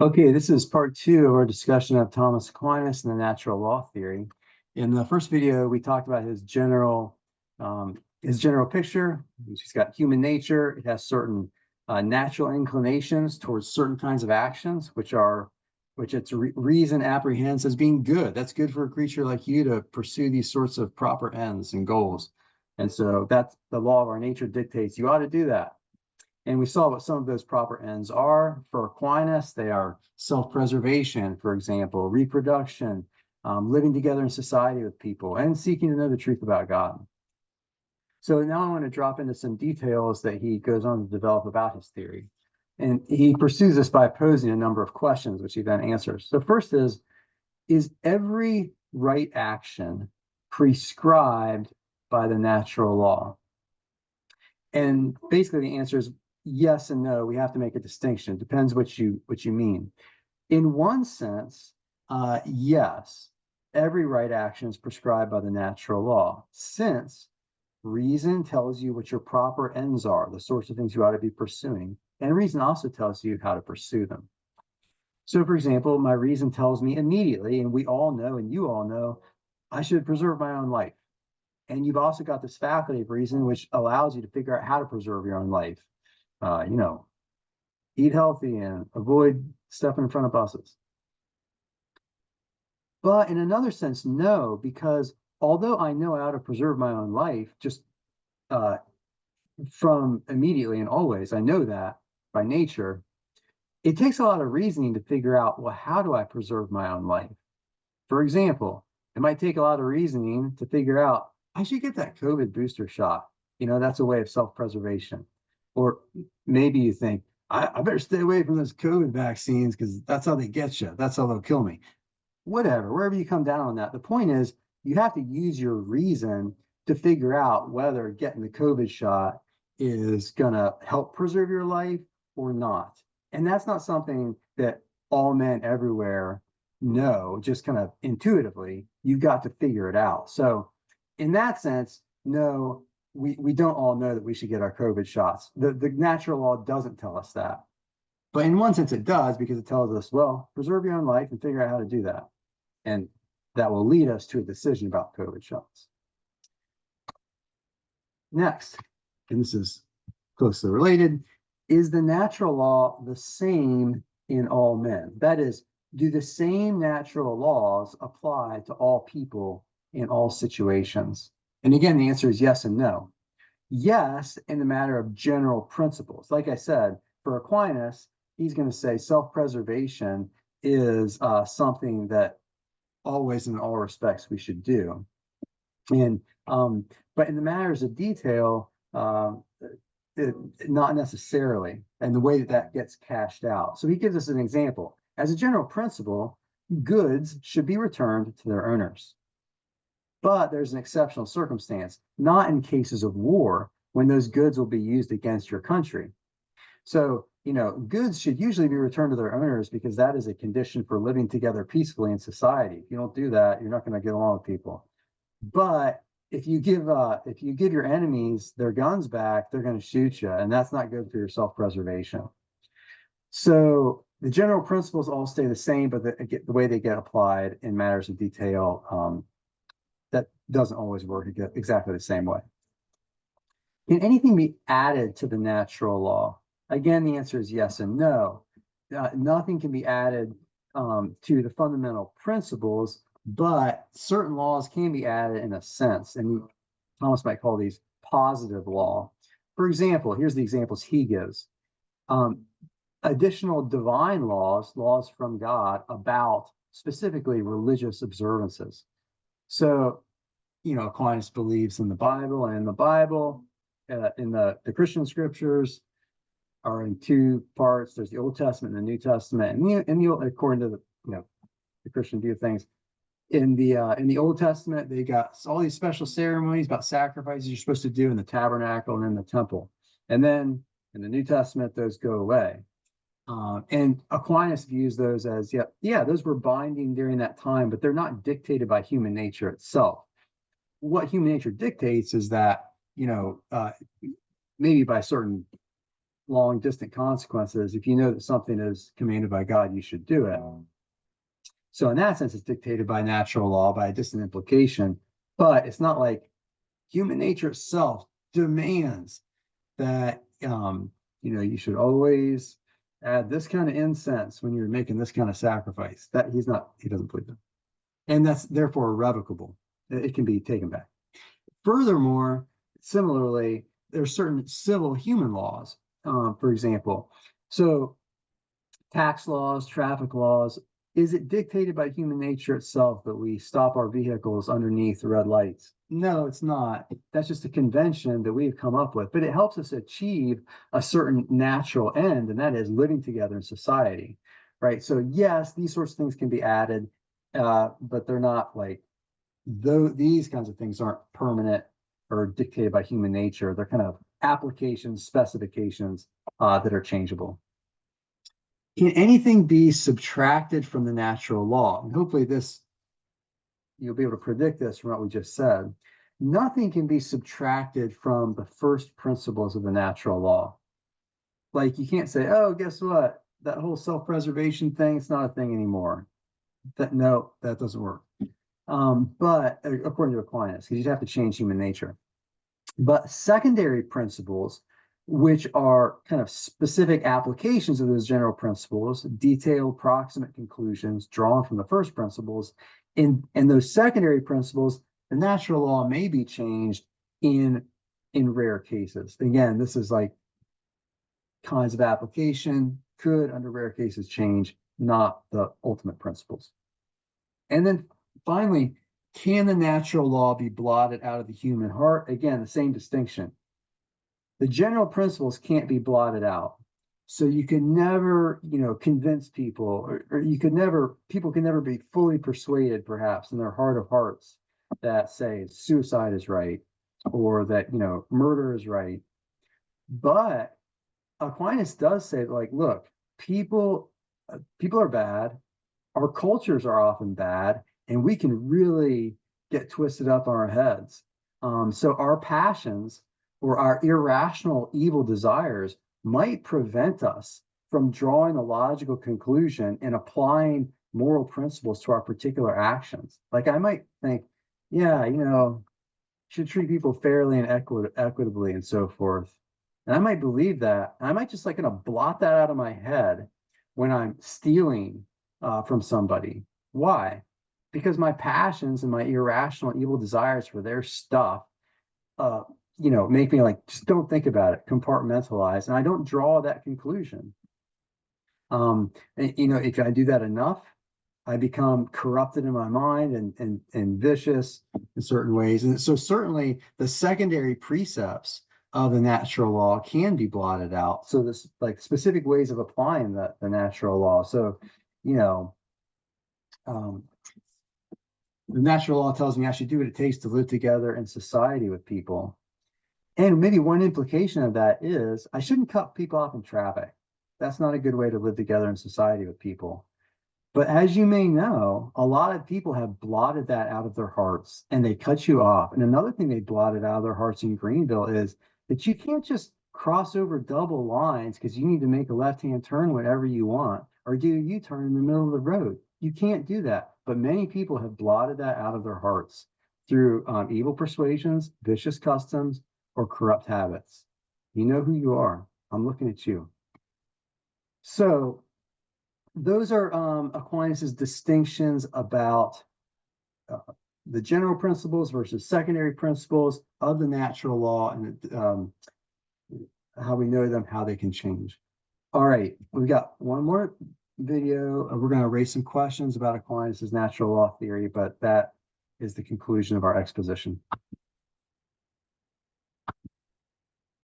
Okay, this is part two of our discussion of Thomas Aquinas and the natural law theory. In the first video, we talked about his general picture. He's got human nature. It has certain natural inclinations towards certain kinds of actions, which its reason apprehends as being good. That's good for a creature like you to pursue these sorts of proper ends and goals. And so that's the law of our nature dictates you ought to do that. And we saw what some of those proper ends are. For Aquinas, they are self-preservation, for example, reproduction, living together in society with people, and seeking to know the truth about God. So now I want to drop into some details that he goes on to develop about his theory. And he pursues this by posing a number of questions, which he then answers. So first is every right action prescribed by the natural law? And basically the answer is yes and no. We have to make a distinction. It depends what you mean. In one sense, yes, every right action is prescribed by the natural law, since reason tells you what your proper ends are, the sorts of things you ought to be pursuing, and reason also tells you how to pursue them. So, for example, my reason tells me immediately, and we all know, and you all know, I should preserve my own life. And you've also got this faculty of reason, which allows you to figure out how to preserve your own life. Uh, you know, Eat healthy and avoid stepping in front of buses. But in another sense, no, because although I know how to preserve my own life, just uh, from immediately and always, I know that by nature, it takes a lot of reasoning to figure out, well, how do I preserve my own life? For example, it might take a lot of reasoning to figure out, I should get that COVID booster shot. That's a way of self preservation. Or maybe you think, I better stay away from those COVID vaccines because that's how they get you. That's how they'll kill me. Whatever, wherever you come down on that. The point is, you have to use your reason to figure out whether getting the COVID shot is going to help preserve your life or not. And that's not something that all men everywhere know, just kind of intuitively. You've got to figure it out. So, in that sense, no, we don't all know that we should get our COVID shots. The natural law doesn't tell us that. But in one sense, it does because it tells us, well, preserve your own life and figure out how to do that. And that will lead us to a decision about COVID shots. Next, and this is closely related, is the natural law the same in all men? That is, do the same natural laws apply to all people in all situations? And again, the answer is yes and no. Yes, in the matter of general principles. Like I said, for Aquinas, he's going to say self-preservation is something that always in all respects we should do. And but in the matters of detail, not necessarily, and the way that that gets cashed out. So he gives us an example. As a general principle, goods should be returned to their owners. But there's an exceptional circumstance, not in cases of war, when those goods will be used against your country. So, goods should usually be returned to their owners because that is a condition for living together peacefully in society. If you don't do that, you're not going to get along with people. But if you give your enemies their guns back, they're going to shoot you, and that's not good for your self-preservation. So the general principles all stay the same, but the way they get applied in matters of detail, that doesn't always work exactly the same way. Can anything be added to the natural law? Again, the answer is yes and no. Nothing can be added to the fundamental principles, but certain laws can be added in a sense, and Thomas might call these positive law. For example, here's the examples he gives. Additional divine laws from God about specifically religious observances. So, Aquinas believes in the Bible, and in the Bible, in the Christian scriptures, are in two parts. There's the Old Testament and the New Testament, and according to the Christian view of things, in the Old Testament, they got all these special ceremonies about sacrifices you're supposed to do in the tabernacle and in the temple, and then in the New Testament, those go away. And Aquinas views those as those were binding during that time, but they're not dictated by human nature itself. What human nature dictates is that maybe by certain long distant consequences. If you know that something is commanded by God, you should do it. So in that sense, it's dictated by natural law, by a distant implication, but it's not like human nature itself demands that you should always add this kind of incense when you're making this kind of sacrifice. That he doesn't believe that. And that's therefore irrevocable. It can be taken back. Furthermore, similarly, there are certain civil human laws, for example. So tax laws, traffic laws, is it dictated by human nature itself that we stop our vehicles underneath red lights? No, it's not. That's just a convention that we've come up with, but it helps us achieve a certain natural end, and that is living together in society, right? So yes, these sorts of things can be added, but they're not like, though these kinds of things aren't permanent or dictated by human nature. They're kind of applications, specifications that are changeable. Can anything be subtracted from the natural law? And hopefully you'll be able to predict this from what we just said. Nothing can be subtracted from the first principles of the natural law. Like you can't say, oh, guess what? That whole self-preservation thing, it's not a thing anymore. No, that doesn't work. But according to Aquinas, because you'd have to change human nature. But secondary principles, which are kind of specific applications of those general principles, detailed proximate conclusions drawn from the first principles, in those secondary principles, the natural law may be changed in rare cases. Again, this is like kinds of application could, under rare cases, change, not the ultimate principles. And then finally, can the natural law be blotted out of the human heart? Again, the same distinction. The general principles can't be blotted out. So you can never, convince people, or people can never be fully persuaded, perhaps, in their heart of hearts that say suicide is right, or that, murder is right. But Aquinas does say, like, look, people are bad. Our cultures are often bad, and we can really get twisted up our heads. So our passions or our irrational evil desires might prevent us from drawing a logical conclusion and applying moral principles to our particular actions. Like I might think, yeah, should treat people fairly and equitably and so forth. And I might believe that. And I might just blot that out of my head when I'm stealing from somebody. Why? Because my passions and my irrational evil desires for their stuff, make me just don't think about it, compartmentalize, and I don't draw that conclusion. If I do that enough, I become corrupted in my mind and vicious in certain ways. And so certainly the secondary precepts of the natural law can be blotted out. So this specific ways of applying the natural law. So, the natural law tells me I should do what it takes to live together in society with people. And maybe one implication of that is I shouldn't cut people off in traffic. That's not a good way to live together in society with people. But as you may know, a lot of people have blotted that out of their hearts and they cut you off. And another thing they blotted out of their hearts in Greenville is that you can't just cross over double lines because you need to make a left-hand turn whenever you want or do a U-turn in the middle of the road. You can't do that. But many people have blotted that out of their hearts through evil persuasions, vicious customs, or corrupt habits. You know who you are. I'm looking at you. So those are Aquinas's distinctions about the general principles versus secondary principles of the natural law and how we know them, how they can change. All right, we've got one more video. We're going to raise some questions about Aquinas's natural law theory, but that is the conclusion of our exposition.